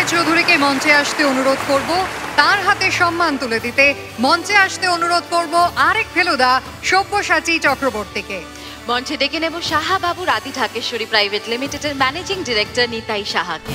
রায়চৌধুরীকে মঞ্চে আসতে অনুরোধ করব, তার হাতে সম্মান তুলে দিতে মঞ্চে আসতে অনুরোধ করব আরেক ফেলুদা সব্যসাচী চক্রবর্তীকে। মঞ্চে ডেকে নেব সাহা বাবুর আদি ঢাকেশ্বরী প্রাইভেট লিমিটেডের ম্যানেজিং ডিরেক্টর নিতাই সাহাকে।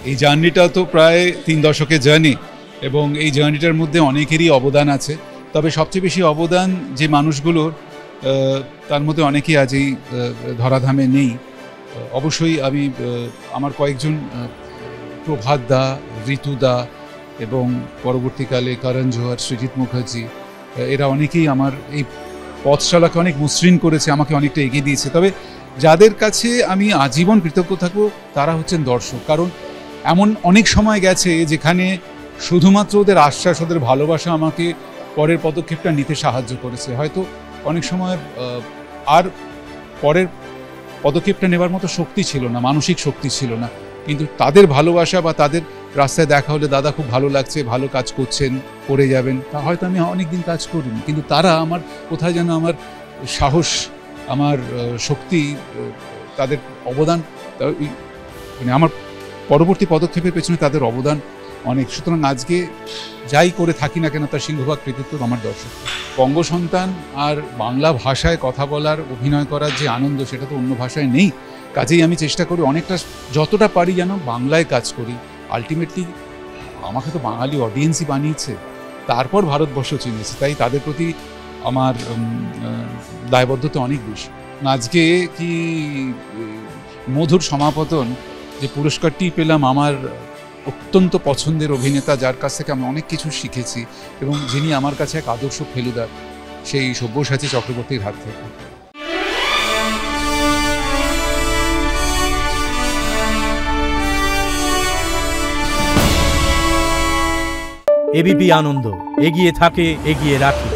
এই জার্নিটা তো প্রায় 3 দশকের জার্নি এবং এই জার্নিটার মধ্যে অনেকেরই অবদান আছে। তবে সবচেয়ে বেশি অবদান যে মানুষগুলোর, তার মধ্যে অনেকেই আজ এই ধরাধামে নেই। অবশ্যই আমি আমার কয়েকজন প্রভাত দা, ঋতু দা এবং পরবর্তীকালে করণ জোহর, সৃজিত মুখার্জি, এরা অনেকেই আমার এই পথ চলাকে অনেক মসৃণ করেছে, আমাকে অনেকটা এগিয়ে দিয়েছে। তবে যাদের কাছে আমি আজীবন কৃতজ্ঞ থাকবো তারা হচ্ছেন দর্শক। কারণ এমন অনেক সময় গেছে যেখানে শুধুমাত্র ওদের আশ্বাস, ওদের ভালোবাসা আমাকে পরের পদক্ষেপটা নিতে সাহায্য করেছে। হয়তো অনেক সময় আর পরের পদক্ষেপটা নেবার মতো শক্তি ছিল না, মানসিক শক্তি ছিল না, কিন্তু তাদের ভালোবাসা বা তাদের রাস্তায় দেখা হলে দাদা খুব ভালো লাগছে, ভালো কাজ করছেন, করে যাবেন, তা হয়তো আমি অনেক দিন কাজ করিনি, কিন্তু তারা আমার কোথায় যেন আমার সাহস, আমার শক্তি, তাদের অবদান, মানে আমার পরবর্তী পদক্ষেপের পেছনে তাদের অবদান অনেক। সুতরাং আজকে যাই করে থাকি না কেন তার সিংহভাগ কৃতিত্ব আমার দর্শক। বঙ্গ সন্তান আর বাংলা ভাষায় কথা বলার, অভিনয় করার যে আনন্দ, সেটা তো অন্য ভাষায় নেই। কাজেই আমি চেষ্টা করি অনেকটা, যতটা পারি যেন বাংলায় কাজ করি। আলটিমেটলি আমাকে তো বাঙালি অডিয়েন্সই বানিয়েছে, তারপর ভারতবর্ষ চিনেছে, তাই তাদের প্রতি আমার দায়বদ্ধতা অনেক বেশি। আজকে কি মধুর সমাপতন, যে পুরস্কারটি পেলাম আমার অত্যন্ত পছন্দের অভিনেতা, যার কাছ থেকে আমি অনেক কিছু শিখেছি এবং যিনি আমার কাছে এক আদর্শ ফেলুদা, সেই সব্যসাচী চক্রবর্তীর হাত থেকে। এবিপি আনন্দ, এগিয়ে থাকে, এগিয়ে রাখে।